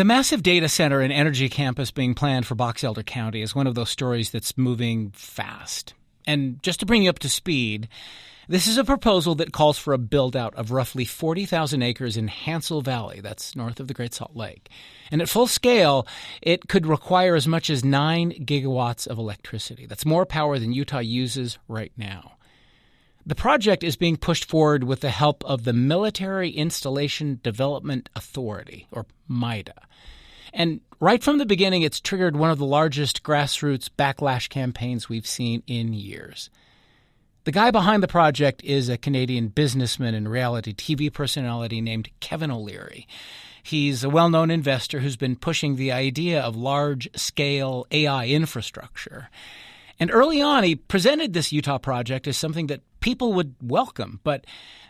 The massive data center and energy campus being planned for Box Elder County is one of those stories that's moving fast. And just to bring you up to speed, this is a proposal that calls for a build-out of roughly 40,000 acres in Hansel Valley, that's north of the Great Salt Lake. And at full scale, it could require as much as 9 gigawatts of electricity. That's more power than Utah uses right now. The project is being pushed forward with the help of the Military Installation Development Authority, or MIDA. And right from the beginning, it's triggered one of the largest grassroots backlash campaigns we've seen in years. The guy behind the project is a Canadian businessman and reality TV personality named Kevin O'Leary. He's a well-known investor who's been pushing the idea of large-scale AI infrastructure. And early on, he presented this Utah project as something that people would welcome. But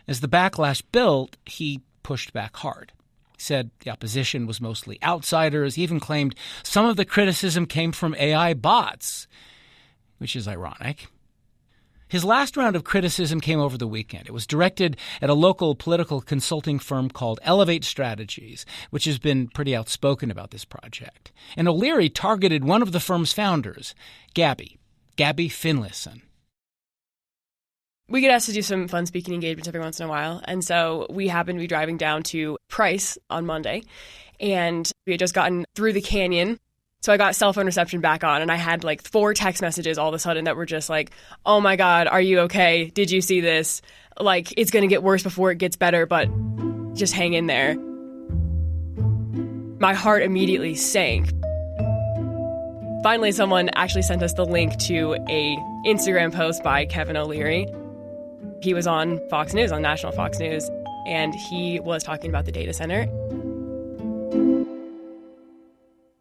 as the backlash built, he pushed back hard. He said the opposition was mostly outsiders. He even claimed some of the criticism came from AI bots, which is ironic. His last round of criticism came over the weekend. It was directed at a local political consulting firm called Elevate Strategies, which has been pretty outspoken about this project. And O'Leary targeted one of the firm's founders, Gabi Finlayson. We get asked to do some fun speaking engagements every once in a while. And so we happened to be driving down to Price on Monday. And we had just gotten through the canyon. So I got cell phone reception back on, and I had like 4 text messages all of a sudden that were just like, oh my God, are you okay? Did you see this? Like, it's going to get worse before it gets better, but just hang in there. My heart immediately sank. Finally, someone actually sent us the link to a Instagram post by Kevin O'Leary. He was on Fox News, on national Fox News, and he was talking about the data center.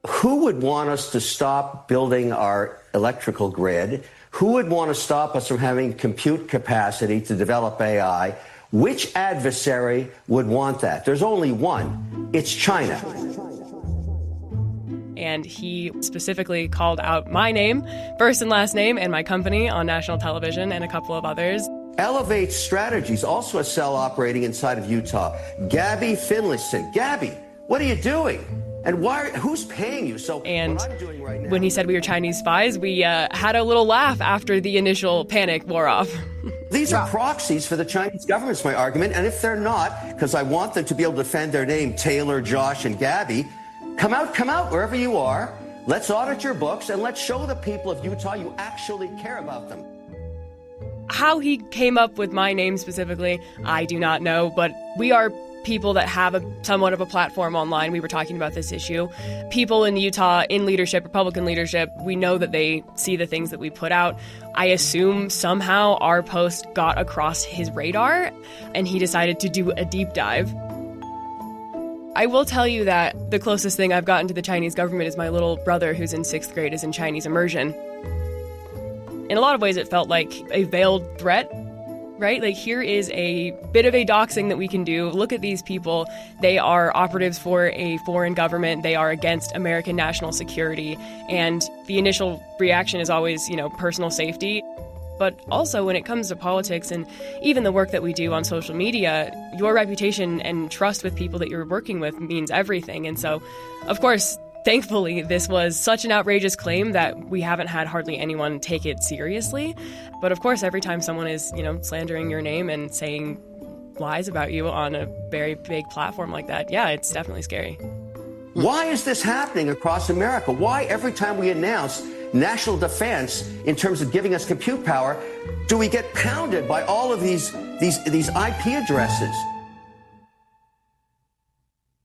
Who would want us to stop building our electrical grid? Who would want to stop us from having compute capacity to develop AI? Which adversary would want that? There's only one. It's China. And he specifically called out my name, first and last name, and my company on national television and a couple of others. Elevate Strategies, also a cell operating inside of Utah. Gabi Finlayson. Gabi, what are you doing? And who's paying you? So and what I'm doing right now, when he said we were Chinese spies, we had a little laugh after the initial panic wore off. These are proxies for the Chinese government's my argument. And if they're not, because I want them to be able to defend their name, Taylor, Josh, and Gabi, come out wherever you are. Let's audit your books and let's show the people of Utah you actually care about them. How he came up with my name specifically, I do not know, but we are people that have somewhat of a platform online. We were talking about this issue. People in Utah, in leadership, Republican leadership, we know that they see the things that we put out. I assume somehow our post got across his radar and he decided to do a deep dive. I will tell you that the closest thing I've gotten to the Chinese government is my little brother who's in 6th grade is in Chinese immersion. In a lot of ways, it felt like a veiled threat, right? Like, here is a bit of a doxing that we can do. Look at these people. They are operatives for a foreign government. They are against American national security. And the initial reaction is always, personal safety. But also when it comes to politics and even the work that we do on social media, your reputation and trust with people that you're working with means everything. And so, of course, thankfully, this was such an outrageous claim that we haven't had hardly anyone take it seriously. But of course, every time someone is, slandering your name and saying lies about you on a very big platform like that, yeah, it's definitely scary. Why is this happening across America? Why every time we announce national defense in terms of giving us compute power, do we get pounded by all of these IP addresses?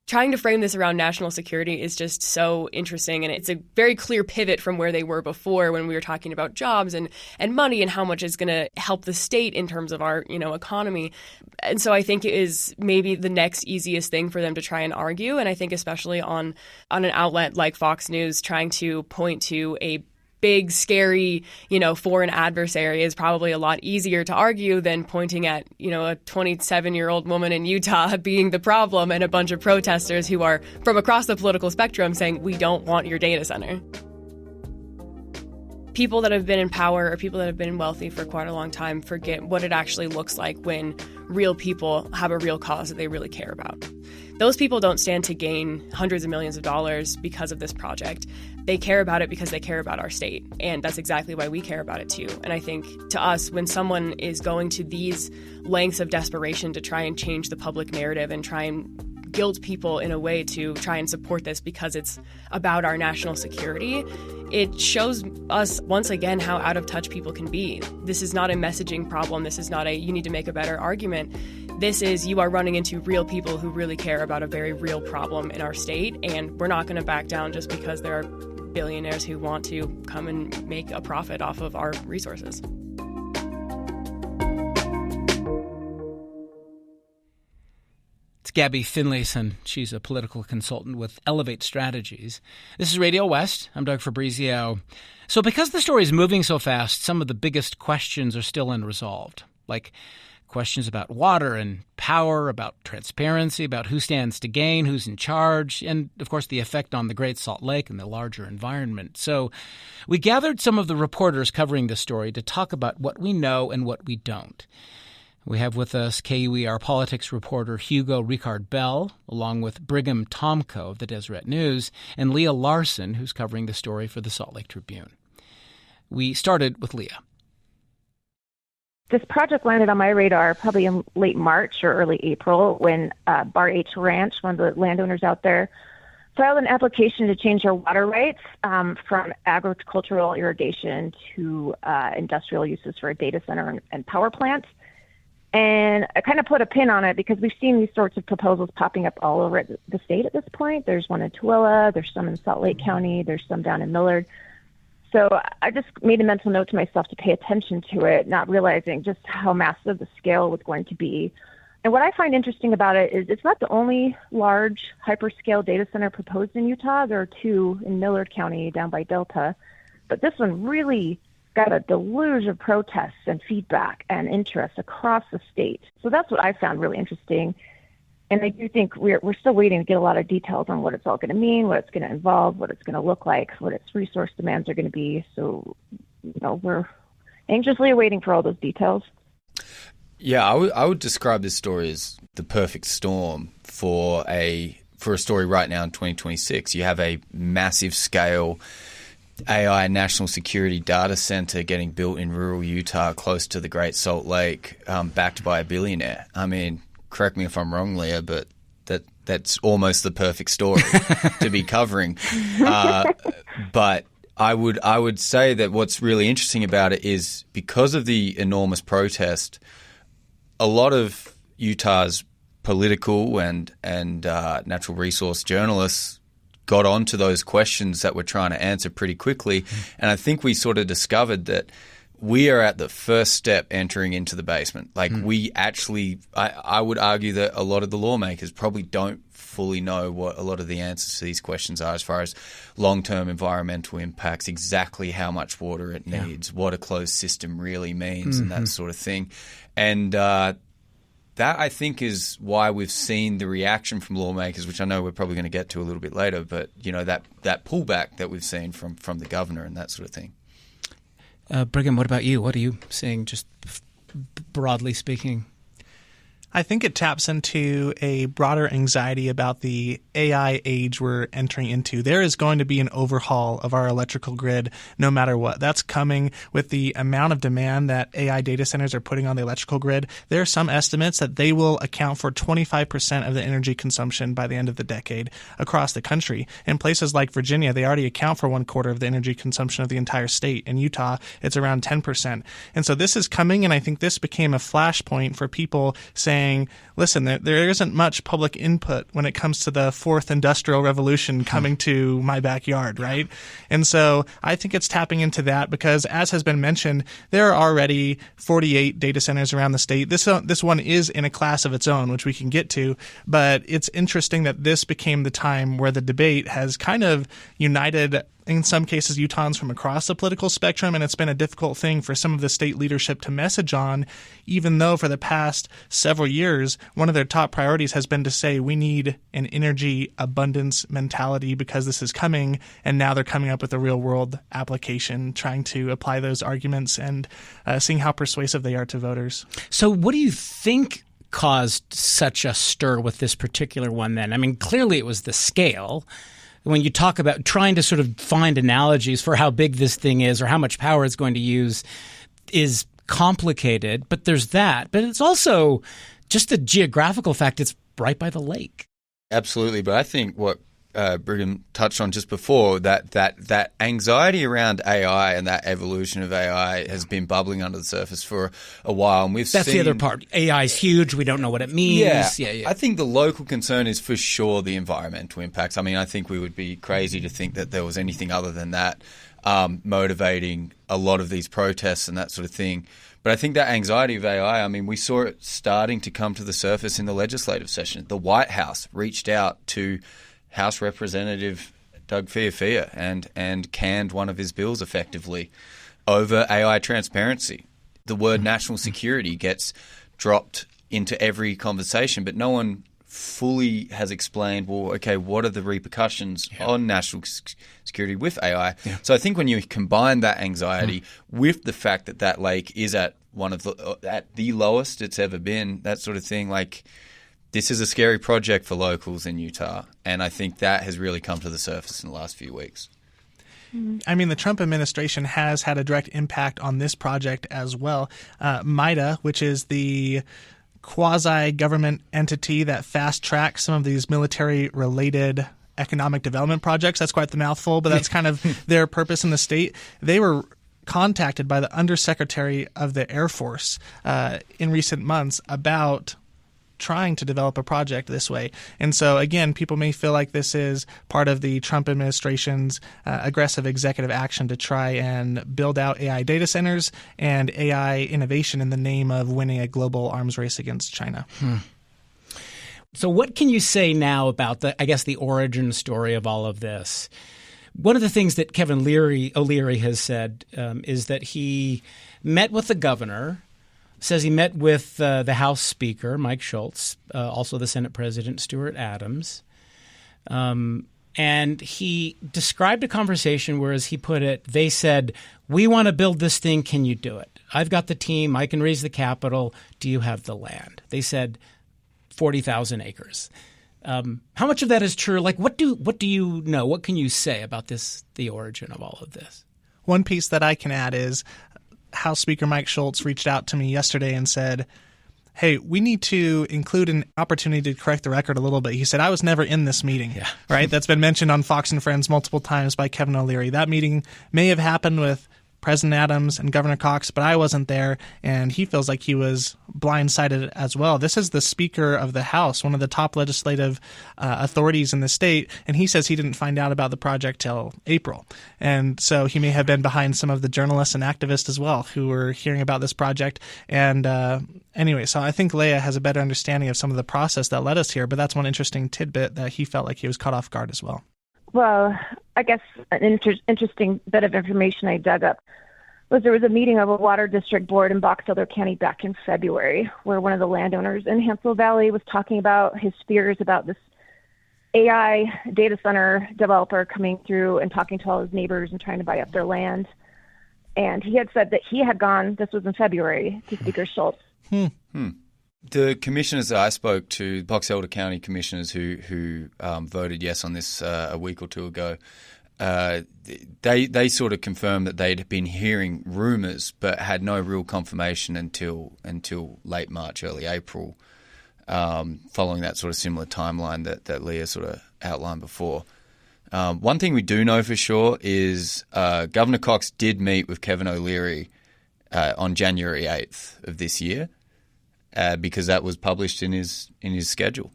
Trying to frame this around national security is just so interesting, and it's a very clear pivot from where they were before when we were talking about jobs and money and how much it's going to help the state in terms of our, economy. And so I think it is maybe the next easiest thing for them to try and argue, and I think especially on an outlet like Fox News, trying to point to a big, scary, foreign adversary is probably a lot easier to argue than pointing at, a 27-year-old woman in Utah being the problem and a bunch of protesters who are from across the political spectrum saying, we don't want your data center. People that have been in power or people that have been wealthy for quite a long time forget what it actually looks like when real people have a real cause that they really care about. Those people don't stand to gain hundreds of millions of dollars because of this project. They care about it because they care about our state. And that's exactly why we care about it too. And I think to us, when someone is going to these lengths of desperation to try and change the public narrative and try and guilt people in a way to try and support this because it's about our national security, it shows us once again how out of touch people can be. This is not a messaging problem. This is not a you need to make a better argument. This is you are running into real people who really care about a very real problem in our state, and we're not going to back down just because there are billionaires who want to come and make a profit off of our resources. Gabi Finlayson. She's a political consultant with Elevate Strategies. This is Radio West. I'm Doug Fabrizio. So because the story is moving so fast, some of the biggest questions are still unresolved, like questions about water and power, about transparency, about who stands to gain, who's in charge, and, of course, the effect on the Great Salt Lake and the larger environment. So we gathered some of the reporters covering this story to talk about what we know and what we don't. We have with us KUER politics reporter Hugo Rikard-Bell, along with Brigham Tomco of the Deseret News, and Leia Larsen, who's covering the story for the Salt Lake Tribune. We started with Leia. This project landed on my radar probably in late March or early April when Bar H Ranch, one of the landowners out there, filed an application to change their water rights from agricultural irrigation to industrial uses for a data center and power plant. And I kind of put a pin on it because we've seen these sorts of proposals popping up all over the state at this point. There's one in Tooele, there's some in Salt Lake County, there's some down in Millard. So I just made a mental note to myself to pay attention to it, not realizing just how massive the scale was going to be. And what I find interesting about it is it's not the only large hyperscale data center proposed in Utah. There are two in Millard County down by Delta. But this one really got a deluge of protests and feedback and interest across the state. So that's what I found really interesting. And I do think we're still waiting to get a lot of details on what it's all going to mean, what it's going to involve, what it's going to look like, what its resource demands are going to be. So, we're anxiously awaiting for all those details. Yeah, I would describe this story as the perfect storm for a story right now in 2026. You have a massive scale AI national security data center getting built in rural Utah close to the Great Salt Lake, backed by a billionaire. I mean, correct me if I'm wrong, Leia, but that's almost the perfect story to be covering. But I would say that what's really interesting about it is because of the enormous protest, a lot of Utah's political and natural resource journalists got onto those questions that we're trying to answer pretty quickly. And I think we sort of discovered that we are at the first step entering into the basement. Like we actually – I would argue that a lot of the lawmakers probably don't fully know what a lot of the answers to these questions are as far as long-term environmental impacts, exactly how much water it needs, what a closed system really means and that sort of thing. And that, I think, is why we've seen the reaction from lawmakers, which I know we're probably going to get to a little bit later, but, that pullback that we've seen from the governor and that sort of thing. Brigham, what about you? What are you seeing, just broadly speaking? I think it taps into a broader anxiety about the AI age we're entering into. There is going to be an overhaul of our electrical grid no matter what. That's coming with the amount of demand that AI data centers are putting on the electrical grid. There are some estimates that they will account for 25% of the energy consumption by the end of the decade across the country. In places like Virginia, they already account for 1/4 of the energy consumption of the entire state. In Utah, it's around 10%. And so this is coming, and I think this became a flashpoint for people saying, listen, there isn't much public input when it comes to the fourth industrial revolution coming to my backyard, right? And so I think it's tapping into that because, as has been mentioned, there are already 48 data centers around the state. This one is in a class of its own, which we can get to, but it's interesting that this became the time where the debate has kind of united, in some cases, Utahns from across the political spectrum, and it's been a difficult thing for some of the state leadership to message on, even though for the past several years, one of their top priorities has been to say we need an energy abundance mentality because this is coming, and now they're coming up with a real-world application, trying to apply those arguments and seeing how persuasive they are to voters. So what do you think caused such a stir with this particular one then? I mean, clearly it was the scale. When you talk about trying to sort of find analogies for how big this thing is or how much power it's going to use is complicated, but there's that. But it's also just the geographical fact it's right by the lake. Absolutely. But I think what Brigham touched on just before, that anxiety around AI and that evolution of AI has been bubbling under the surface for a while. And That's the other part. AI is huge. We don't know what it means. Yeah. I think the local concern is for sure the environmental impacts. I mean, I think we would be crazy to think that there was anything other than that motivating a lot of these protests and that sort of thing. But I think that anxiety of AI, I mean, we saw it starting to come to the surface in the legislative session. The White House reached out to House Representative Doug Fiafia and canned one of his bills effectively over AI transparency. The word national security gets dropped into every conversation, but no one fully has explained, well, okay, what are the repercussions on national security with AI? Yeah. So I think when you combine that anxiety with the fact that that lake is at the lowest it's ever been, that sort of thing, like, this is a scary project for locals in Utah, and I think that has really come to the surface in the last few weeks. I mean, the Trump administration has had a direct impact on this project as well. MIDA, which is the quasi-government entity that fast-tracks some of these military-related economic development projects. That's quite the mouthful, but that's kind of their purpose in the state. They were contacted by the Undersecretary of the Air Force in recent months about trying to develop a project this way. And so, again, people may feel like this is part of the Trump administration's aggressive executive action to try and build out AI data centers and AI innovation in the name of winning a global arms race against China. So what can you say now about the origin story of all of this? One of the things that Kevin O'Leary has said is that he met with the governor, says he met with the House Speaker, Mike Schultz, also the Senate President, Stuart Adams. And he described a conversation where, as he put it, they said, "We want to build this thing. Can you do it? I've got the team. I can raise the capital. Do you have the land?" They said 40,000 acres. How much of that is true? Like, what do you know? What can you say about the origin of all of this? One piece that I can add is House Speaker Mike Schultz reached out to me yesterday and said, "Hey, we need to include an opportunity to correct the record a little bit." He said, "I was never in this meeting," right? That's been mentioned on Fox and Friends multiple times by Kevin O'Leary. That meeting may have happened with President Adams and Governor Cox, but I wasn't there, and he feels like he was blindsided as well. This is the Speaker of the House, one of the top legislative authorities in the state, and he says he didn't find out about the project till April. And so he may have been behind some of the journalists and activists as well who were hearing about this project. And anyway, so I think Leia has a better understanding of some of the process that led us here, but that's one interesting tidbit that he felt like he was caught off guard as well. Well, I guess an interesting bit of information I dug up was there was a meeting of a water district board in Box Elder County back in February where one of the landowners in Hansel Valley was talking about his fears about this AI data center developer coming through and talking to all his neighbors and trying to buy up their land. And he had said that he had gone, this was in February, to Speaker Schultz. The commissioners that I spoke to, Box Elder County commissioners who voted yes on this a week or two ago, they sort of confirmed that they'd been hearing rumors but had no real confirmation until late March, early April, following that sort of similar timeline that Leia sort of outlined before. One thing we do know for sure is Governor Cox did meet with Kevin O'Leary on January 8th of this year. Because that was published in his schedule.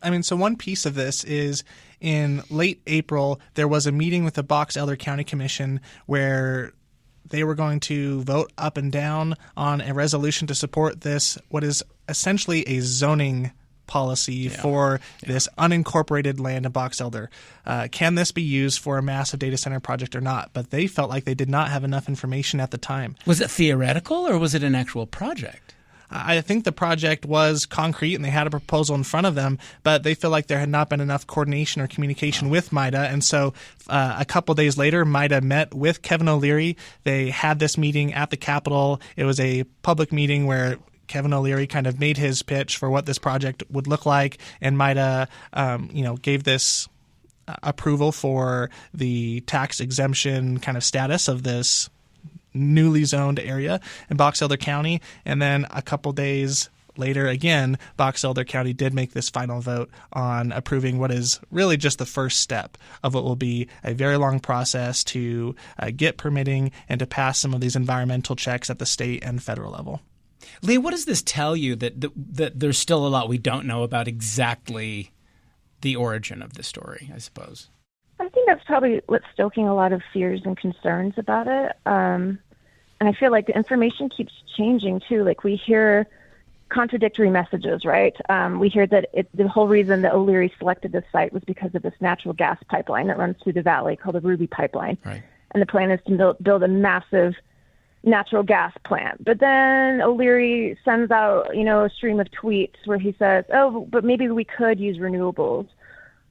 I mean, so one piece of this is in late April, there was a meeting with the Box Elder County Commission where they were going to vote up and down on a resolution to support this, what is essentially a zoning policy for this unincorporated land of Box Elder. Can this be used for a massive data center project or not? But they felt like they did not have enough information at the time. Was it theoretical or was it an actual project? I think the project was concrete and they had a proposal in front of them, but they feel like there had not been enough coordination or communication with MIDA. And so a couple days later, MIDA met with Kevin O'Leary. They had this meeting at the Capitol. It was a public meeting where Kevin O'Leary kind of made his pitch for what this project would look like, and MIDA, gave this approval for the tax exemption kind of status of this newly zoned area in Box Elder County. And then a couple days later, again, Box Elder County did make this final vote on approving what is really just the first step of what will be a very long process to get permitting and to pass some of these environmental checks at the state and federal level. Leia, what does this tell you that there's still a lot we don't know about exactly the origin of the story, I suppose? I think that's probably what's stoking a lot of fears and concerns about it. And I feel like the information keeps changing, too. Like, we hear contradictory messages, right? We hear that the whole reason that O'Leary selected this site was because of this natural gas pipeline that runs through the valley called the Ruby Pipeline. Right. And the plan is to build a massive natural gas plant. But then O'Leary sends out, a stream of tweets where he says, oh, but maybe we could use renewables.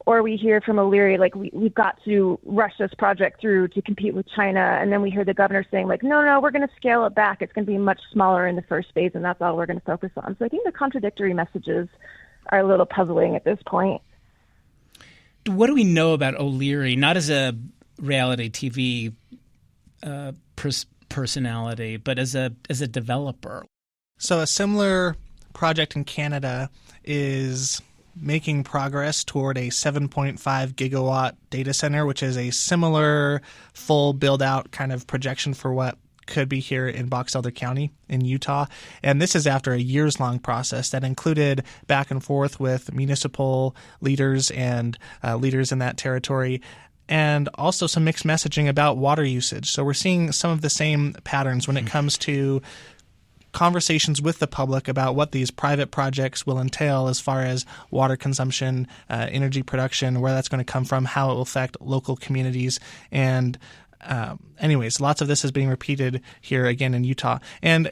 Or we hear from O'Leary, like, we've got to rush this project through to compete with China. And then we hear the governor saying, like, no, we're going to scale it back. It's going to be much smaller in the first phase, and that's all we're going to focus on. So I think the contradictory messages are a little puzzling at this point. What do we know about O'Leary, not as a reality TV personality, but as a developer? So a similar project in Canada is making progress toward a 7.5 gigawatt data center, which is a similar full build-out kind of projection for what could be here in Box Elder County in Utah. And this is after a years-long process that included back and forth with municipal leaders and leaders in that territory, and also some mixed messaging about water usage. So we're seeing some of the same patterns when it comes to conversations with the public about what these private projects will entail as far as water consumption, energy production, where that's going to come from, how it will affect local communities. And anyways, lots of this is being repeated here again in Utah. And,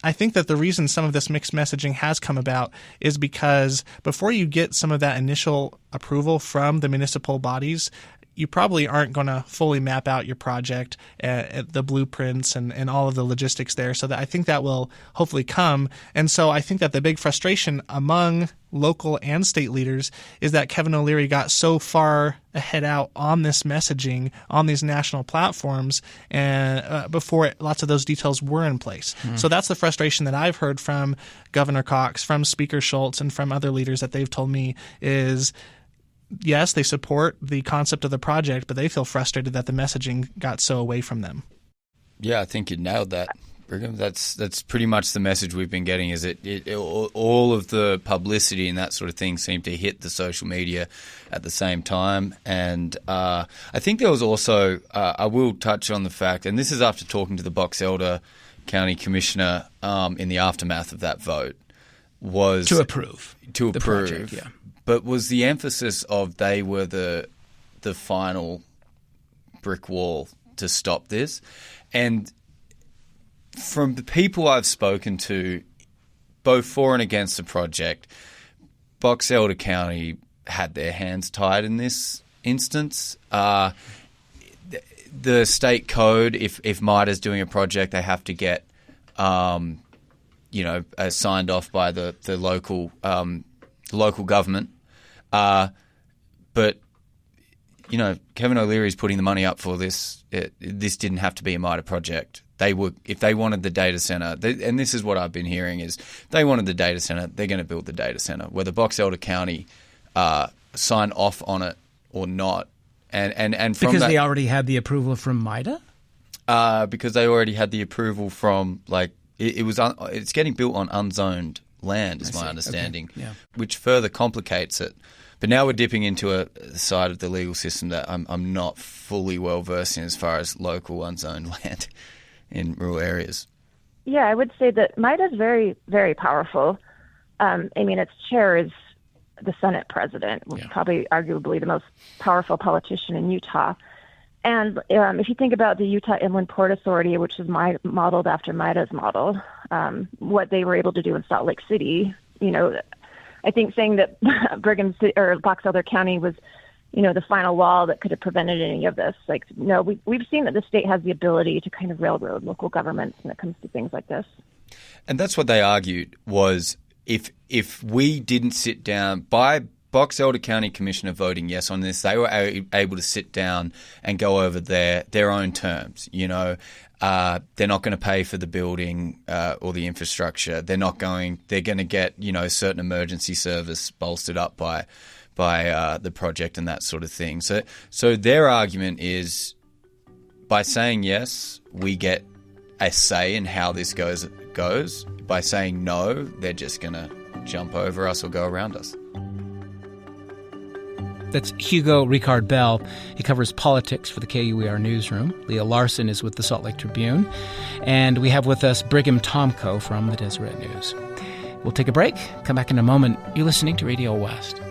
I think that the reason some of this mixed messaging has come about is because before you get some of that initial approval from the municipal bodies, you probably aren't going to fully map out your project, the blueprints and all of the logistics there. So that I think that will hopefully come. And so I think that the big frustration among local and state leaders is that Kevin O'Leary got so far ahead out on this messaging on these national platforms and before lots of those details were in place. So that's the frustration that I've heard from Governor Cox, from Speaker Schultz, and from other leaders that they've told me is, yes, they support the concept of the project, but they feel frustrated that the messaging got so away from them. Yeah, I think you nailed that, Brigham. That's pretty much the message we've been getting. Is all of the publicity and that sort of thing seemed to hit the social media at the same time. And I think there was also I will touch on the fact, and this is after talking to the Box Elder County Commissioner in the aftermath of that vote, was to approve the project, yeah. But was the emphasis of they were the final brick wall to stop this? And from the people I've spoken to, both for and against the project, Box Elder County had their hands tied in this instance. The state code, if MIDA's doing a project, they have to get signed off by the local government. But Kevin O'Leary's putting the money up for this. This didn't have to be a MIDA project. If they wanted the data center, and this is what I've been hearing, is they wanted the data center, they're going to build the data center, whether Box Elder County sign off on it or not. And from because they already had the approval from MIDA? Because they already had the approval from, it's getting built on unzoned land, is my understanding, okay. Yeah. Which further complicates it. But now we're dipping into a side of the legal system that I'm not fully well versed in as far as local unzoned land in rural areas. Yeah, I would say that MIDA is very, very powerful. Its chair is the Senate president, probably arguably the most powerful politician in Utah. And if you think about the Utah Inland Port Authority, which is modeled after MIDA's model, what they were able to do in Salt Lake City, I think saying that Brigham City, or Box Elder County was, the final wall that could have prevented any of this. We've seen that the state has the ability to kind of railroad local governments when it comes to things like this. And that's what they argued was if we didn't sit down by Box Elder County Commissioner voting yes on this, they were able to sit down and go over their own terms. You know, they're not going to pay for the building or the infrastructure. They're going to get, you know, certain emergency service bolstered up by the project and that sort of thing. So their argument is by saying yes, we get a say in how this goes. By saying no, they're just going to jump over us or go around us. That's Hugo Rikard-Bell. He covers politics for the KUER newsroom. Leia Larsen is with the Salt Lake Tribune. And we have with us Brigham Tomco from the Deseret News. We'll take a break. Come back in a moment. You're listening to Radio West.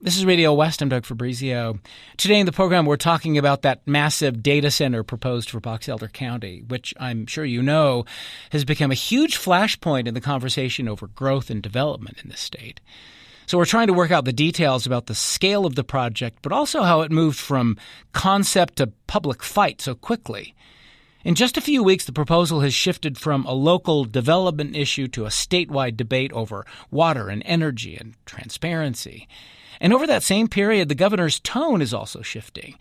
This is Radio West. I'm Doug Fabrizio. Today in the program, we're talking about that massive data center proposed for Box Elder County, which I'm sure you know has become a huge flashpoint in the conversation over growth and development in the state. So we're trying to work out the details about the scale of the project, but also how it moved from concept to public fight so quickly. In just a few weeks, the proposal has shifted from a local development issue to a statewide debate over water and energy and transparency. And over that same period, the governor's tone is also shifting.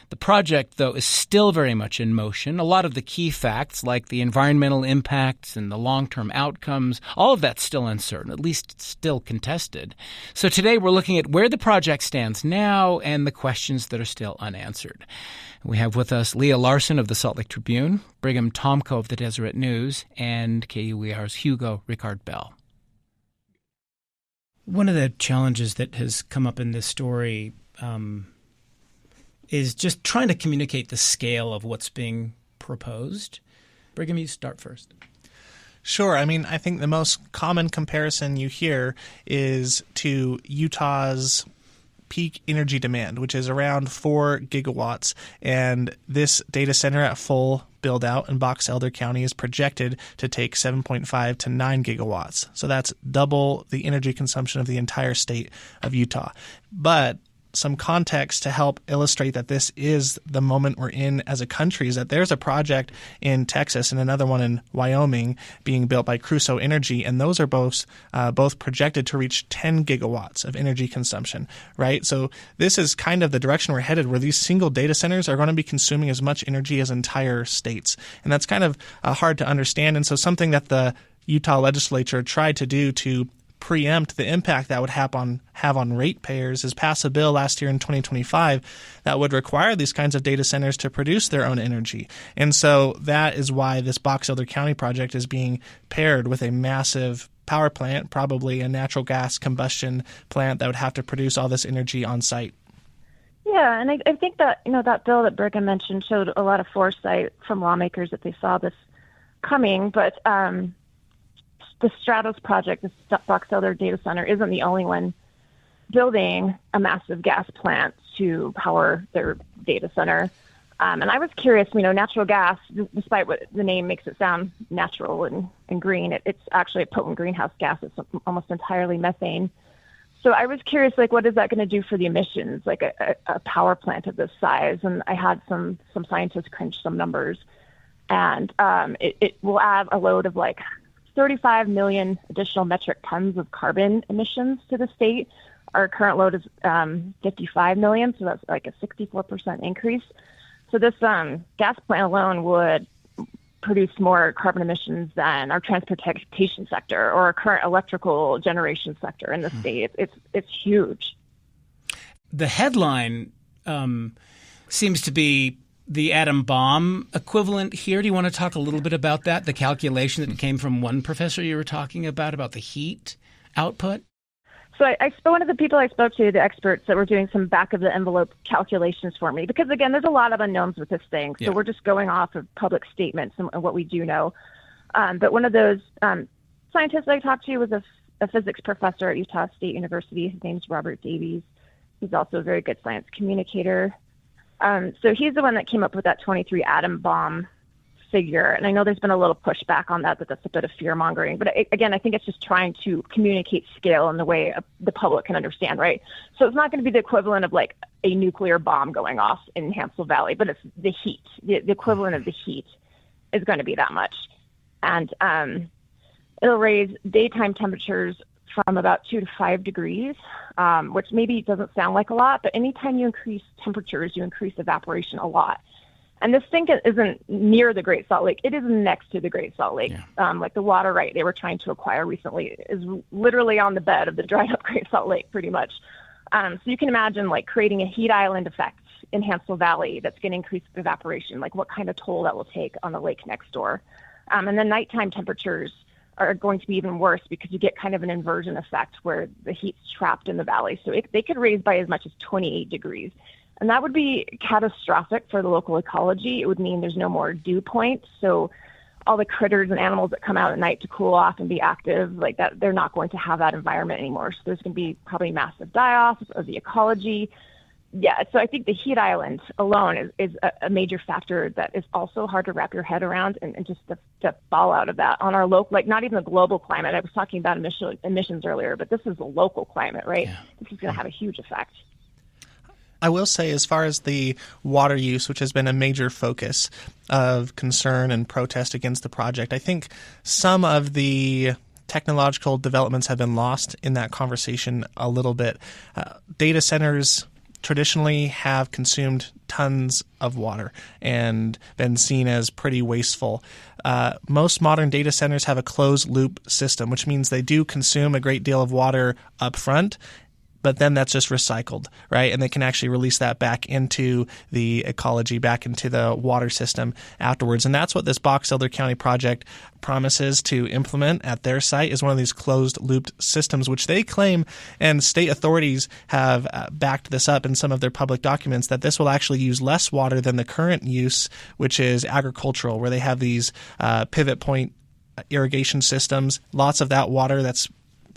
The project, though, is still very much in motion. A lot of the key facts, like the environmental impacts and the long-term outcomes, all of that's still uncertain, at least still contested. So today we're looking at where the project stands now and the questions that are still unanswered. We have with us Leia Larsen of the Salt Lake Tribune, Brigham Tomco of the Deseret News, and KUER's Hugo Rikard-Bell. One of the challenges that has come up in this story is just trying to communicate the scale of what's being proposed. Brigham, you start first. Sure. I mean, I think the most common comparison you hear is to Utah's peak energy demand, which is around 4 gigawatts. And this data center at full build out in Box Elder County is projected to take 7.5 to 9 gigawatts. So that's double the energy consumption of the entire state of Utah. But some context to help illustrate that this is the moment we're in as a country is that there's a project in Texas and another one in Wyoming being built by Crusoe Energy, and those are both projected to reach 10 gigawatts of energy consumption, right? So this is kind of the direction we're headed, where these single data centers are going to be consuming as much energy as entire states. And that's kind of hard to understand. And so something that the Utah legislature tried to do to preempt the impact that would have on ratepayers is pass a bill last year in 2025 that would require these kinds of data centers to produce their own energy. And so that is why this Box Elder County project is being paired with a massive power plant, probably a natural gas combustion plant that would have to produce all this energy on site. Yeah, and I think that, that bill that Brigham mentioned showed a lot of foresight from lawmakers that they saw this coming, but the Stratos Project, the Box Elder data center, isn't the only one building a massive gas plant to power their data center. And I was curious, natural gas, despite what the name makes it sound natural and green, it's actually a potent greenhouse gas. It's almost entirely methane. So I was curious, what is that going to do for the emissions, like a power plant of this size? And I had some scientists crunch some numbers. And it will add a load of 35 million additional metric tons of carbon emissions to the state. Our current load is 55 million, so that's like a 64% increase. So this gas plant alone would produce more carbon emissions than our transportation sector or our current electrical generation sector in the state. It's huge. The headline seems to be the atom bomb equivalent here. Do you want to talk a little bit about that, the calculation that came from one professor you were talking about the heat output? So one of the people I spoke to, the experts that were doing some back-of-the-envelope calculations for me, because, again, there's a lot of unknowns with this thing. So we're just going off of public statements and what we do know. But one of those scientists I talked to was a physics professor at Utah State University. His name's Robert Davies. He's also a very good science communicator. So he's the one that came up with that 23 atom bomb figure. And I know there's been a little pushback on that that's a bit of fear mongering. But again, I think it's just trying to communicate scale in the way the public can understand, right? So it's not going to be the equivalent of like a nuclear bomb going off in Hansel Valley, but it's the heat. The equivalent of the heat is going to be that much. And it'll raise daytime temperatures from about 2 to 5 degrees, which maybe doesn't sound like a lot, but anytime you increase temperatures, you increase evaporation a lot. And this thing isn't near the Great Salt Lake. It is next to the Great Salt Lake. Yeah. Like the water right they were trying to acquire recently is literally on the bed of the dried up Great Salt Lake, pretty much. So you can imagine like creating a heat island effect in Hansel Valley that's going to increase evaporation, like what kind of toll that will take on the lake next door. And then nighttime temperatures are going to be even worse because you get kind of an inversion effect where the heat's trapped in the valley. So they could raise by as much as 28 degrees. And that would be catastrophic for the local ecology. It would mean there's no more dew points. So all the critters and animals that come out at night to cool off and be active, like that, they're not going to have that environment anymore. So there's going to be probably massive die-off of the ecology. Yeah, so I think the heat island alone is a major factor that is also hard to wrap your head around, and just the fallout of that on our local, like not even the global climate. I was talking about emissions earlier, but this is the local climate, right? Yeah. This is going to have a huge effect. I will say, as far as the water use, which has been a major focus of concern and protest against the project, I think some of the technological developments have been lost in that conversation a little bit. Data centers traditionally have consumed tons of water and been seen as pretty wasteful. Most modern data centers have a closed-loop system, which means they do consume a great deal of water up front, but then that's just recycled, right? And they can actually release that back into the ecology, back into the water system afterwards. And that's what this Box Elder County project promises to implement at their site, is one of these closed-looped systems, which they claim, and state authorities have backed this up in some of their public documents, that this will actually use less water than the current use, which is agricultural, where they have these pivot point irrigation systems. Lots of that water that's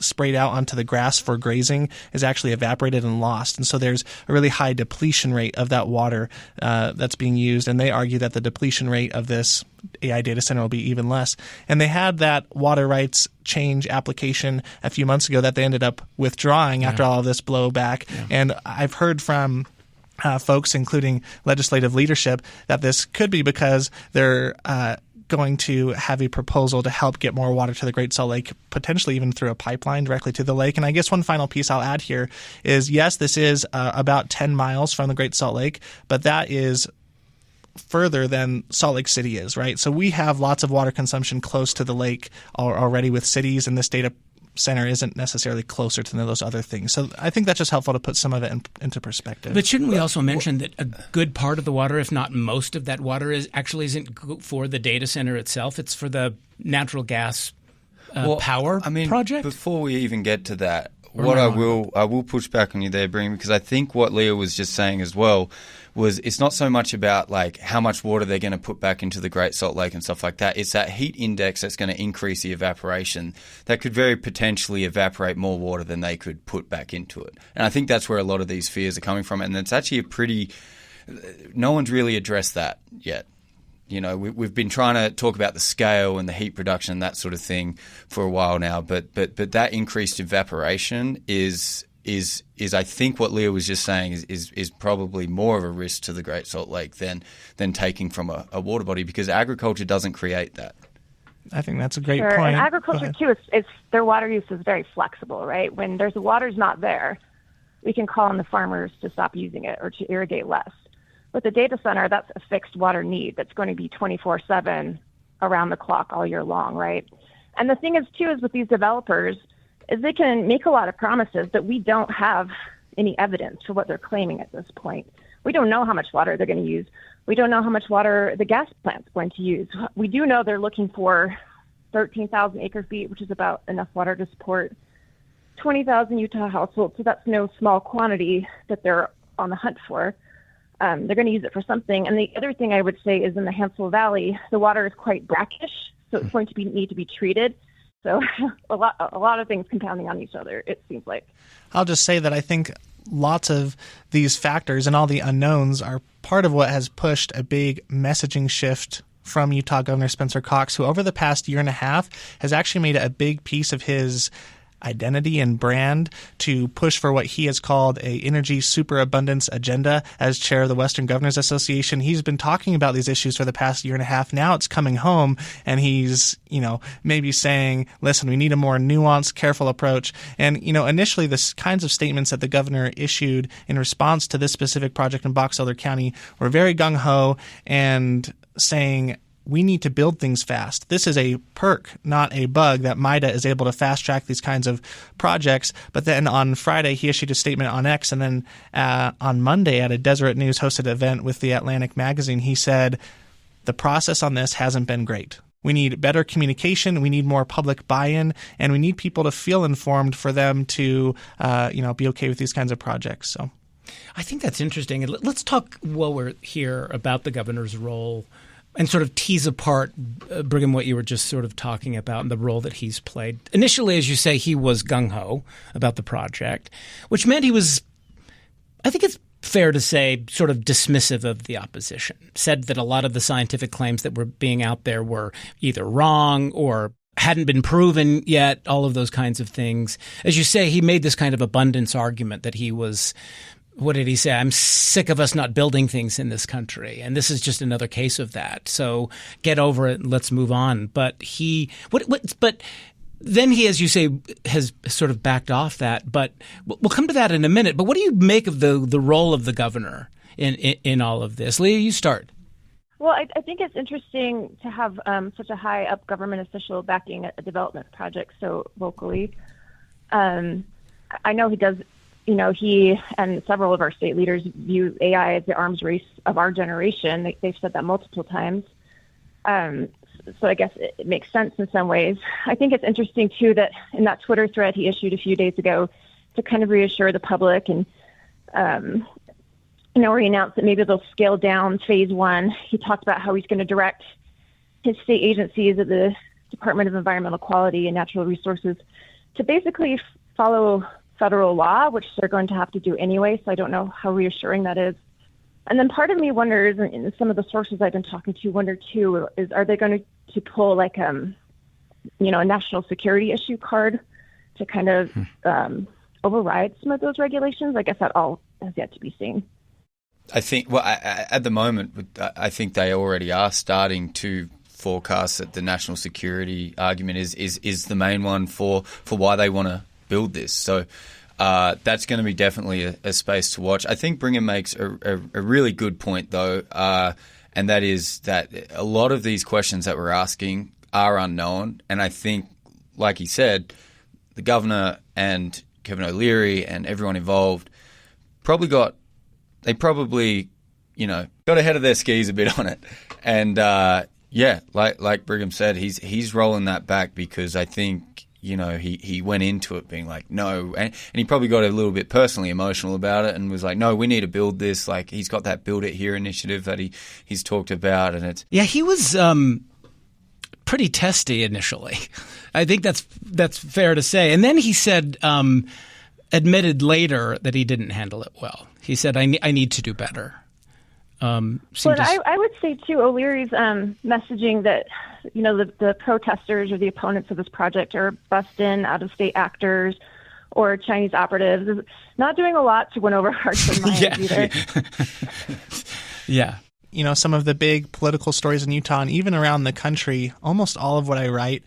sprayed out onto the grass for grazing is actually evaporated and lost. And so there's a really high depletion rate of that water that's being used. And they argue that the depletion rate of this AI data center will be even less. And they had that water rights change application a few months ago that they ended up withdrawing after all of this blowback. Yeah. And I've heard from folks, including legislative leadership, that this could be because they're going to have a proposal to help get more water to the Great Salt Lake, potentially even through a pipeline directly to the lake. And I guess one final piece I'll add here is, yes, this is about 10 miles from the Great Salt Lake, but that is further than Salt Lake City is, right? So we have lots of water consumption close to the lake already with cities, and this data center isn't necessarily closer to those other things. So I think that's just helpful to put some of it into perspective. But shouldn't we also mention that a good part of the water, if not most of that water, isn't for the data center itself? It's for the natural gas power project? Before we even get to that, I will push back on you there, Brigham, because I think what Leia was just saying as well was it's not so much about like how much water they're going to put back into the Great Salt Lake and stuff like that. It's that heat index that's going to increase the evaporation that could very potentially evaporate more water than they could put back into it. And I think that's where a lot of these fears are coming from. And it's actually no one's really addressed that yet. You know, we've been trying to talk about the scale and the heat production, that sort of thing, for a while now. But that increased evaporation is I think what Leia was just saying is probably more of a risk to the Great Salt Lake than taking from a water body, because agriculture doesn't create that. I think that's a great sure. point. And agriculture too, it's their water use is very flexible, right? When the water's not there, we can call on the farmers to stop using it or to irrigate less. With the data center, that's a fixed water need that's going to be 24/7 around the clock all year long, right? And the thing is, too, is with these developers, is they can make a lot of promises, but we don't have any evidence for what they're claiming at this point. We don't know how much water they're going to use. We don't know how much water the gas plant's going to use. We do know they're looking for 13,000 acre-feet, which is about enough water to support 20,000 Utah households. So that's no small quantity that they're on the hunt for. They're going to use it for something. And the other thing I would say is in the Hansel Valley, the water is quite brackish, so it's going to need to be treated. So a lot of things compounding on each other, it seems like. I'll just say that I think lots of these factors and all the unknowns are part of what has pushed a big messaging shift from Utah Governor Spencer Cox, who over the past year and a half has actually made a big piece of his identity and brand to push for what he has called a energy superabundance agenda. As chair of the Western Governors Association, he's been talking about these issues for the past year and a half. Now it's coming home, and he's, maybe saying, listen, we need a more nuanced, careful approach. And, initially the kinds of statements that the governor issued in response to this specific project in Box Elder County were very gung-ho and saying, we need to build things fast. This is a perk, not a bug, that MIDA is able to fast-track these kinds of projects. But then on Friday, he issued a statement on X, and then on Monday at a Deseret News-hosted event with the Atlantic magazine, he said, the process on this hasn't been great. We need better communication, we need more public buy-in, and we need people to feel informed for them to be okay with these kinds of projects. So, I think that's interesting. And let's talk while we're here about the governor's role and sort of tease apart, Brigham, what you were just sort of talking about and the role that he's played. Initially, as you say, he was gung-ho about the project, which meant he was, I think it's fair to say, sort of dismissive of the opposition, said that a lot of the scientific claims that were being out there were either wrong or hadn't been proven yet, all of those kinds of things. As you say, he made this kind of abundance argument that he was – what did he say? I'm sick of us not building things in this country, and this is just another case of that. So get over it and let's move on. But but then he, as you say, has sort of backed off that. But we'll come to that in a minute. But what do you make of the role of the governor in all of this? Leia, you start. Well, I think it's interesting to have such a high-up government official backing a development project so vocally. I know he does. He and several of our state leaders view AI as the arms race of our generation. They've said that multiple times. So I guess it makes sense in some ways. I think it's interesting, too, that in that Twitter thread he issued a few days ago to kind of reassure the public and, where he announced that maybe they'll scale down phase one. He talked about how he's going to direct his state agencies at the Department of Environmental Quality and Natural Resources to basically follow federal law, which they're going to have to do anyway. So I don't know how reassuring that is. And then part of me wonders, and some of the sources I've been talking to wonder too, is are they going to pull like a national security issue card to kind of override some of those regulations? I guess that all has yet to be seen. I think, at the moment, I think they already are starting to forecast that the national security argument is the main one for why they want to build this. So that's going to be definitely a space to watch. I think Brigham makes a really good point, though, and that is that a lot of these questions that we're asking are unknown. And I think, like he said, the governor and Kevin O'Leary and everyone involved got ahead of their skis a bit on it. And like Brigham said, he's rolling that back because I think he went into it being like, no, and he probably got a little bit personally emotional about it and was like, no, we need to build this. Like, he's got that Build It Here initiative that he's talked about, and it's he was pretty testy initially. I think that's fair to say. And then he said, admitted later that he didn't handle it well. He said, I need to do better. But I would say, too, O'Leary's messaging that, the protesters or the opponents of this project are bussed-in out-of-state actors or Chinese operatives is not doing a lot to win over hearts and minds either. Yeah. Some of the big political stories in Utah and even around the country, almost all of what I write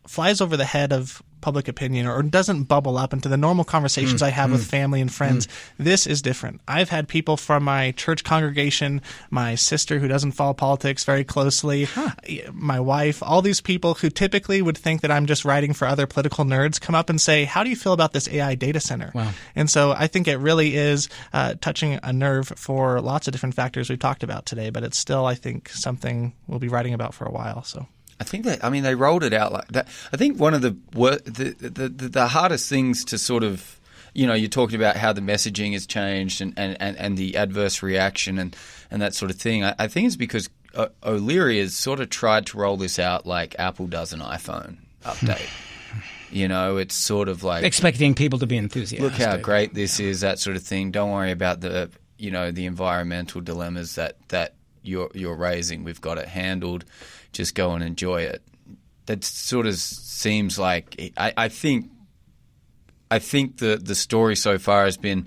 flies over the head of public opinion or doesn't bubble up into the normal conversations I have with family and friends. This is different. I've had people from my church congregation, my sister who doesn't follow politics very closely, my wife, all these people who typically would think that I'm just writing for other political nerds come up and say, how do you feel about this AI data center? Wow. And so I think it really is touching a nerve for lots of different factors we've talked about today, but it's still, I think, something we'll be writing about for a while. So I think they rolled it out like that. I think one of the hardest things to sort of, you're talking about how the messaging has changed and the adverse reaction and that sort of thing. I think it's because O'Leary has sort of tried to roll this out like Apple does an iPhone update. It's sort of like expecting people to be enthusiastic. Look how great this is, that sort of thing. Don't worry about the the environmental dilemmas that you're raising. We've got it handled. Just go and enjoy it. That sort of seems like I think the story so far has been,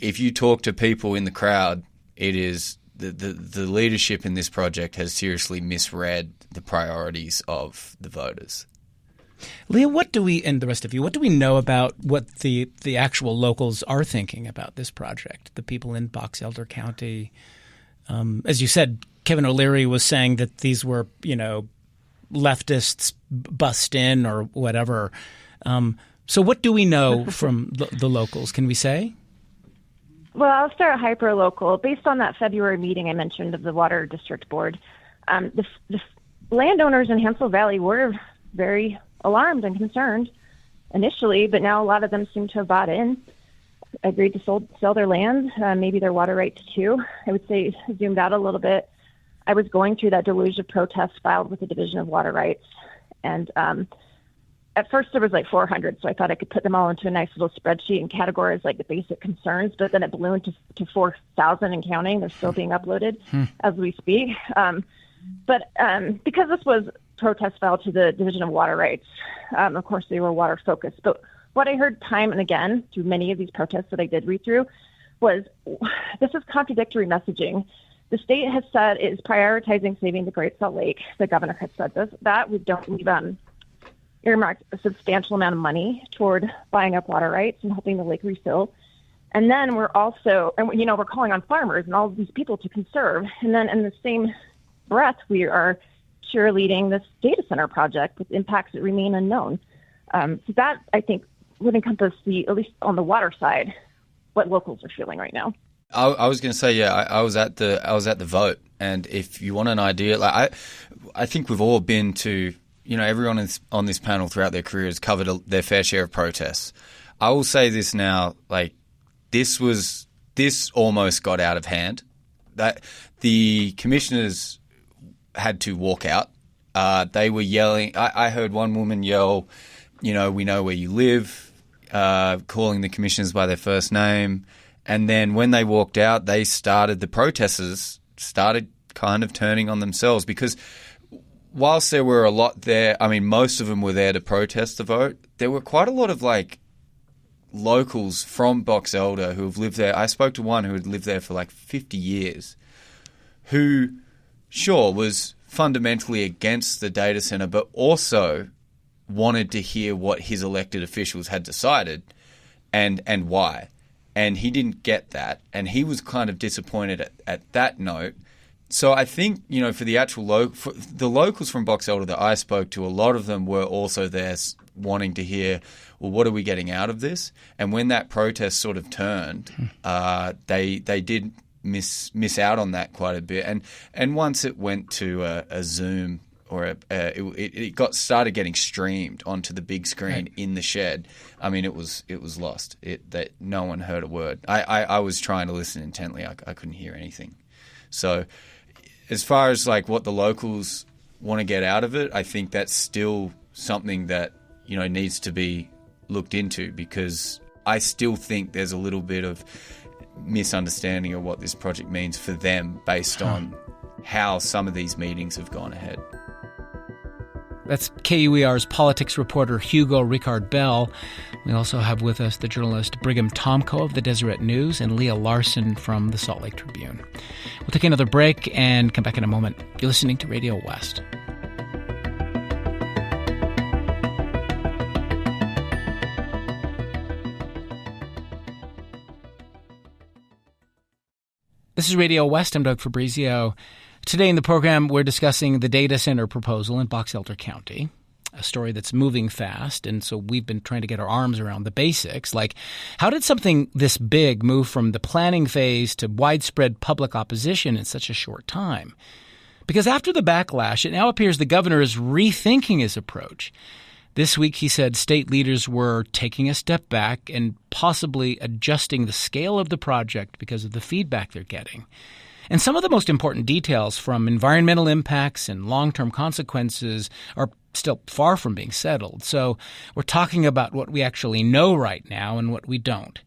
if you talk to people in the crowd, it is the leadership in this project has seriously misread the priorities of the voters. Leia, and the rest of you, what do we know about what the actual locals are thinking about this project, the people in Box Elder County? As you said, Kevin O'Leary was saying that these were, leftists bust in or whatever. So what do we know from the locals? Can we say? Well, I'll start hyper-local. Based on that February meeting I mentioned of the Water District Board, the landowners in Hansel Valley were very alarmed and concerned initially, but now a lot of them seem to have bought in, agreed to sell their land, maybe their water rights too. I would say, zoomed out a little bit, I was going through that deluge of protests filed with the Division of Water Rights, and at first there was like 400, so I thought I could put them all into a nice little spreadsheet and categorize like the basic concerns, but then it ballooned to 4,000 and counting. They're still being uploaded as we speak. But because this was protest filed to the Division of Water Rights, of course they were water focused. But what I heard time and again through many of these protests that I did read through was this is contradictory messaging. The state has said it is prioritizing saving the Great Salt Lake. The governor has said that we've earmarked a substantial amount of money toward buying up water rights and helping the lake refill. And then we're also, we're calling on farmers and all of these people to conserve. And then in the same breath, we are cheerleading this data center project with impacts that remain unknown. So that, I think, would encompass at least on the water side, what locals are feeling right now. I was going to say, I was at the vote, and if you want an idea, like I think we've all been to, everyone on this panel throughout their career has covered their fair share of protests. I will say this now, like this almost got out of hand. That the commissioners had to walk out. They were yelling. I heard one woman yell, we know where you live, calling the commissioners by their first name. And then when they walked out, the protesters started kind of turning on themselves, because whilst there were a lot there, most of them were there to protest the vote, there were quite a lot of locals from Box Elder who have lived there. I spoke to one who had lived there for 50 years, who, sure, was fundamentally against the data center, but also wanted to hear what his elected officials had decided and why. And he didn't get that, and he was kind of disappointed at that note. So I think, for the actual the locals from Box Elder that I spoke to, a lot of them were also there wanting to hear, well, what are we getting out of this? And when that protest sort of turned, they did miss out on that quite a bit. And once it went to a Zoom or it started getting streamed onto the big screen in the shed. It was lost. That no one heard a word. I was trying to listen intently. I couldn't hear anything. So as far as what the locals want to get out of it, I think that's still something that needs to be looked into, because I still think there's a little bit of misunderstanding of what this project means for them based on how some of these meetings have gone ahead. That's KUER's politics reporter Hugo Rikard-Bell. We also have with us the journalist Brigham Tomco of the Deseret News and Leia Larsen from the Salt Lake Tribune. We'll take another break and come back in a moment. You're listening to Radio West. This is Radio West. I'm Doug Fabrizio. Today in the program, we're discussing the data center proposal in Box Elder County, a story that's moving fast. And so we've been trying to get our arms around the basics, like how did something this big move from the planning phase to widespread public opposition in such a short time? Because after the backlash, it now appears the governor is rethinking his approach. This week, he said state leaders were taking a step back and possibly adjusting the scale of the project because of the feedback they're getting. And some of the most important details, from environmental impacts and long-term consequences, are still far from being settled. So we're talking about what we actually know right now and what we don't.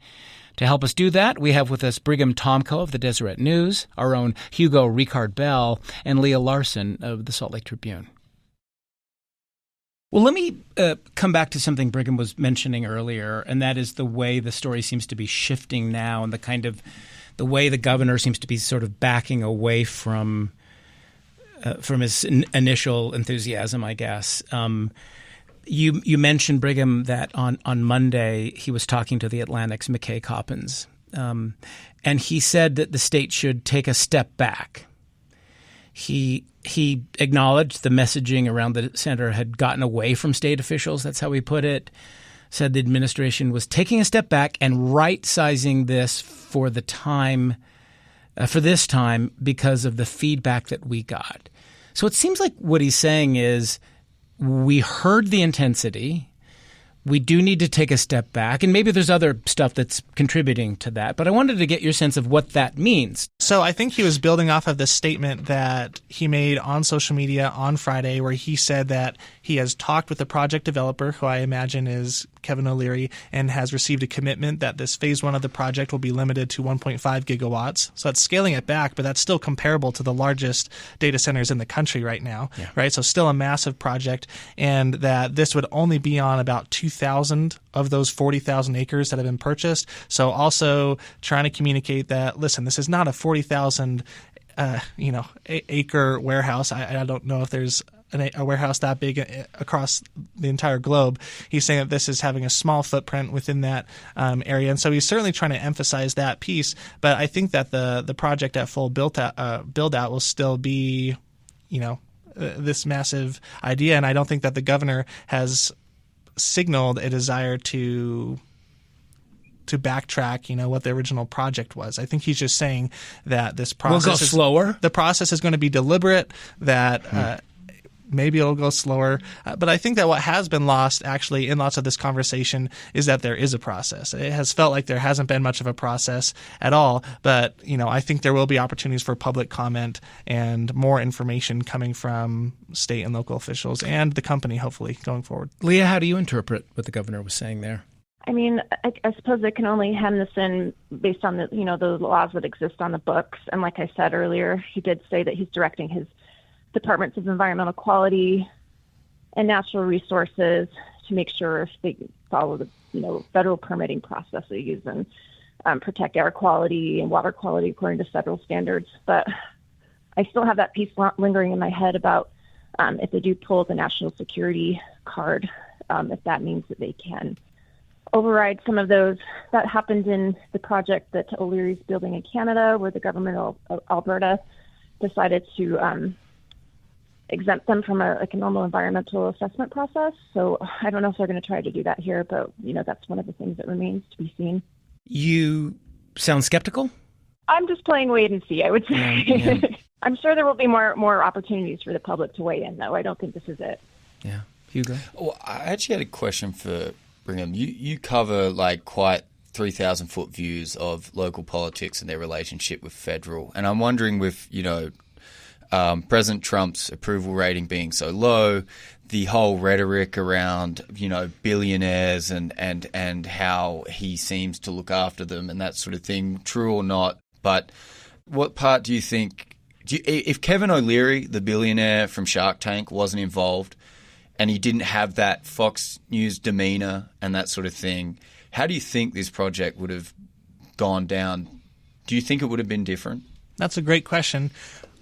To help us do that, we have with us Brigham Tomco of the Deseret News, our own Hugo Rikard-Bell, and Leia Larsen of the Salt Lake Tribune. Well, let me come back to something Brigham was mentioning earlier, and that is the way the story seems to be shifting now and the way the governor seems to be sort of backing away from his initial enthusiasm, I guess. You mentioned, Brigham, that on Monday he was talking to the Atlantic's McKay Coppins, and he said that the state should take a step back. He acknowledged the messaging around the center had gotten away from state officials. That's how he put it. Said the administration was taking a step back and right-sizing this for this time because of the feedback that we got. So it seems like what he's saying is we heard the intensity. We do need to take a step back, and maybe there's other stuff that's contributing to that. But I wanted to get your sense of what that means. So I think he was building off of this statement that he made on social media on Friday where he said that he has talked with the project developer, who I imagine is Kevin O'Leary, and has received a commitment that this phase one of the project will be limited to 1.5 gigawatts. So that's scaling it back, but that's still comparable to the largest data centers in the country right now, right? So still a massive project, and that this would only be on about 2,000 of those 40,000 acres that have been purchased. So also trying to communicate that, listen, this is not a 40,000 acre warehouse. I don't know if there's a warehouse that big across the entire globe. He's saying that this is having a small footprint within that area, and so he's certainly trying to emphasize that piece. But I think that the project at full build out will still be, this massive idea, and I don't think that the governor has signaled a desire to backtrack, what the original project was. I think he's just saying that this process will go slower. The process is going to be deliberate, that maybe it'll go slower. But I think that what has been lost actually in lots of this conversation is that there is a process. It has felt like there hasn't been much of a process at all. But, I think there will be opportunities for public comment and more information coming from state and local officials and the company, hopefully, going forward. Leia, how do you interpret what the governor was saying there? I mean, I suppose they can only hem this in based on the laws that exist on the books. And like I said earlier, he did say that he's directing his departments of environmental quality and natural resources to make sure if they follow the federal permitting process they use and protect air quality and water quality according to federal standards. But I still have that piece lingering in my head about if they do pull the national security card, if that means that they can override some of those. That happened in the project that O'Leary's building in Canada, where the government of Alberta decided to exempt them from a normal environmental assessment process. So I don't know if they're going to try to do that here, but that's one of the things that remains to be seen. You sound skeptical? I'm just playing wait and see, I would say. Yeah. I'm sure there will be more opportunities for the public to weigh in, though. I don't think this is it. Yeah. Hugo? Well, I actually had a question for Brigham. You cover quite 3,000-foot views of local politics and their relationship with federal. And I'm wondering with, President Trump's approval rating being so low, the whole rhetoric around, billionaires and how he seems to look after them and that sort of thing, true or not. But what part do you think, if Kevin O'Leary, the billionaire from Shark Tank, wasn't involved and he didn't have that Fox News demeanor and that sort of thing, how do you think this project would have gone down? Do you think it would have been different? That's a great question.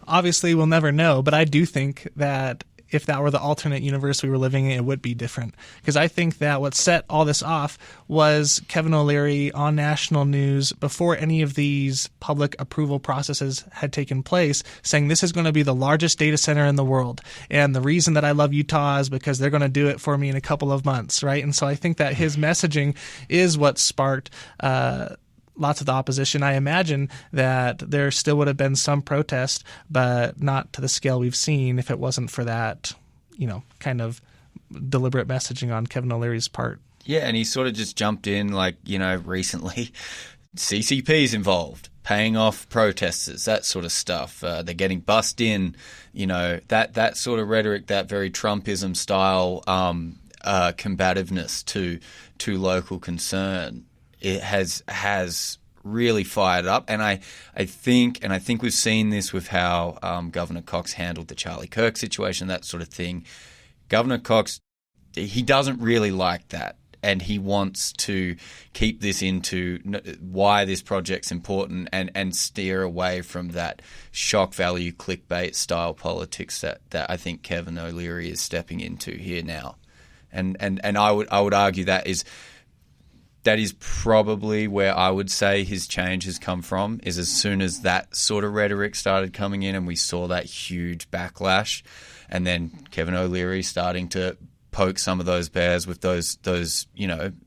Obviously, we'll never know, but I do think that if that were the alternate universe we were living in, it would be different. Because I think that what set all this off was Kevin O'Leary on national news before any of these public approval processes had taken place, saying this is going to be the largest data center in the world. And the reason that I love Utah is because they're going to do it for me in a couple of months, right? And so I think that his messaging is what sparked lots of the opposition. I imagine that there still would have been some protest, but not to the scale we've seen if it wasn't for that, kind of deliberate messaging on Kevin O'Leary's part. Yeah, and he sort of just jumped in recently. CCP's involved, paying off protesters, that sort of stuff. They're getting bussed in, that sort of rhetoric, that very Trumpism style combativeness to local concern. it has really fired up. And I think we've seen this with how Governor Cox handled the Charlie Kirk situation, that sort of thing. Governor Cox, he doesn't really like that. And he wants to keep this into why this project's important and steer away from that shock value clickbait style politics that I think Kevin O'Leary is stepping into here now. And I would argue that is probably where I would say his change has come from, is as soon as that sort of rhetoric started coming in and we saw that huge backlash, and then Kevin O'Leary starting to poke some of those bears with those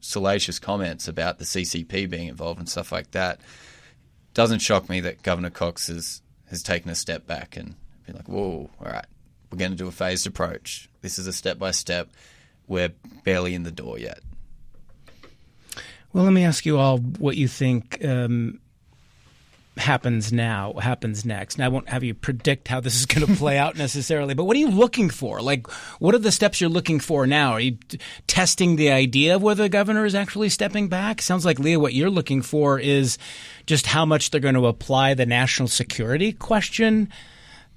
salacious comments about the CCP being involved and stuff like that. Doesn't shock me that Governor Cox has taken a step back and been like, whoa, all right, we're going to do a phased approach. This is a step-by-step. We're barely in the door yet. Well, let me ask you all what you think happens next. And I won't have you predict how this is going to play out necessarily, but what are you looking for? Like, what are the steps you're looking for now? Are you testing the idea of whether the governor is actually stepping back? Sounds like, Leia, what you're looking for is just how much they're going to apply the national security question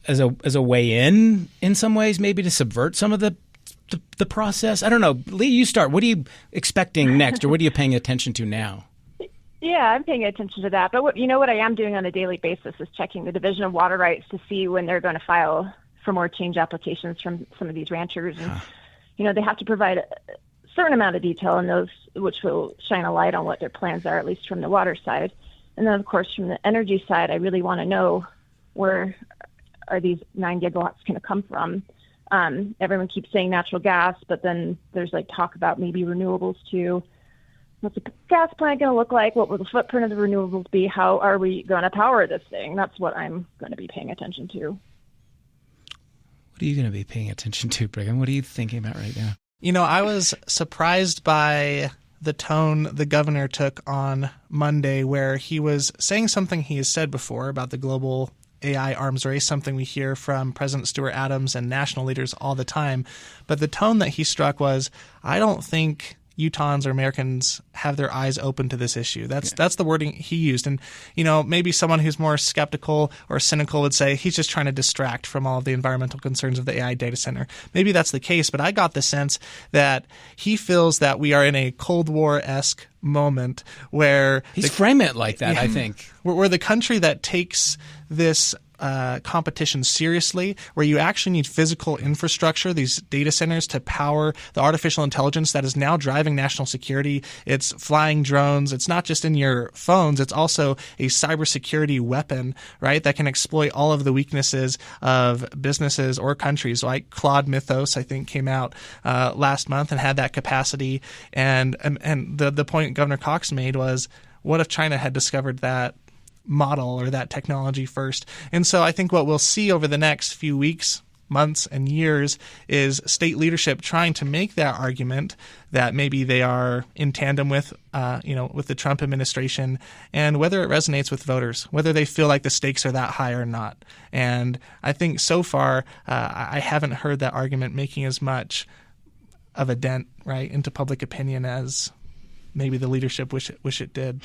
as a way in some ways, maybe to subvert some of the process. I don't know. Leia, you start. What are you expecting next, or what are you paying attention to now? Yeah, I'm paying attention to that. But what I am doing on a daily basis is checking the Division of Water Rights to see when they're going to file for more change applications from some of these ranchers. And, they have to provide a certain amount of detail in those, which will shine a light on what their plans are, at least from the water side. And then, of course, from the energy side, I really want to know where are these 9 gigawatts going to come from. Everyone keeps saying natural gas, but then there's talk about maybe renewables too. What's the gas plant going to look like? What will the footprint of the renewables be? How are we going to power this thing? That's what I'm going to be paying attention to. What are you going to be paying attention to, Brigham? What are you thinking about right now? I was surprised by the tone the governor took on Monday, where he was saying something he has said before about the global AI arms race, something we hear from President Stuart Adams and national leaders all the time. But the tone that he struck was, I don't think Utahns or Americans have their eyes open to this issue. That's the wording he used. And, maybe someone who's more skeptical or cynical would say he's just trying to distract from all of the environmental concerns of the AI data center. Maybe that's the case, but I got the sense that he feels that we are in a Cold War-esque moment where he's framing it like that, I think. Where the country that takes this competition seriously, where you actually need physical infrastructure, these data centers, to power the artificial intelligence that is now driving national security. It's flying drones. It's not just in your phones. It's also a cybersecurity weapon, right, that can exploit all of the weaknesses of businesses or countries. Like Claude Mythos, I think, came out last month and had that capacity. And the point Governor Cox made was, what if China had discovered that model or that technology first? And so I think what we'll see over the next few weeks, months, and years is state leadership trying to make that argument that maybe they are in tandem with the Trump administration, and whether it resonates with voters, whether they feel like the stakes are that high or not. And I think so far I haven't heard that argument making as much of a dent, right, into public opinion as maybe the leadership wish it did.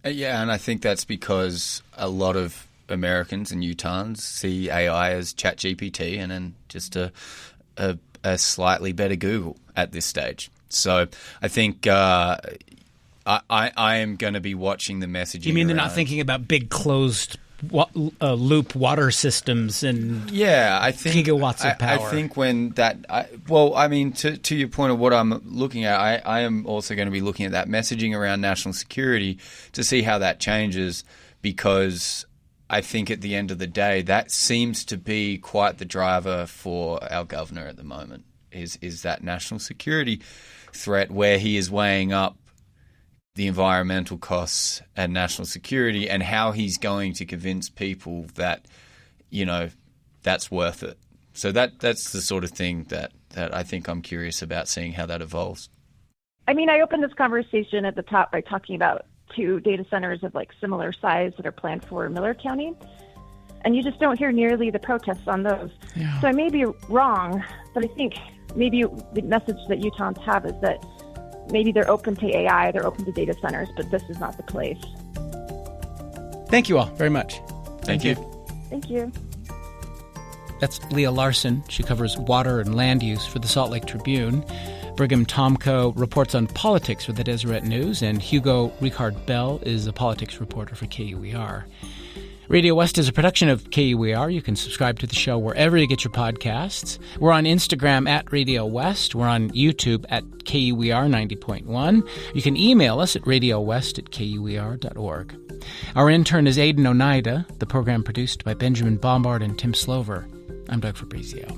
Yeah, and I think that's because a lot of Americans and Utahns see AI as ChatGPT and then just a slightly better Google at this stage. So I think I am going to be watching the messaging. You mean they're not thinking about big closed loop water systems and I think gigawatts of power? I think when that to your point of what I'm looking at, I am also going to be looking at that messaging around national security to see how that changes, because I think at the end of the day that seems to be quite the driver for our governor at the moment, is that national security threat, where he is weighing up the environmental costs and national security, and how he's going to convince people that, that's worth it. So that's the sort of thing that I think I'm curious about seeing how that evolves. I opened this conversation at the top by talking about 2 data centers of similar size that are planned for Miller County. And you just don't hear nearly the protests on those. Yeah. So I may be wrong, but I think maybe the message that Utahns have is that maybe they're open to AI, they're open to data centers, but this is not the place. Thank you all very much. Thank you. Thank you. That's Leia Larsen. She covers water and land use for the Salt Lake Tribune. Brigham Tomco reports on politics for the Deseret News, and Hugo Rikard-Bell is a politics reporter for KUER. Radio West is a production of KUER. You can subscribe to the show wherever you get your podcasts. We're on Instagram at Radio West. We're on YouTube at KUER 90.1. You can email us at radiowest@kuer.org. Our intern is Aidan Oneida. The program produced by Benjamin Bombard and Tim Slover. I'm Doug Fabrizio.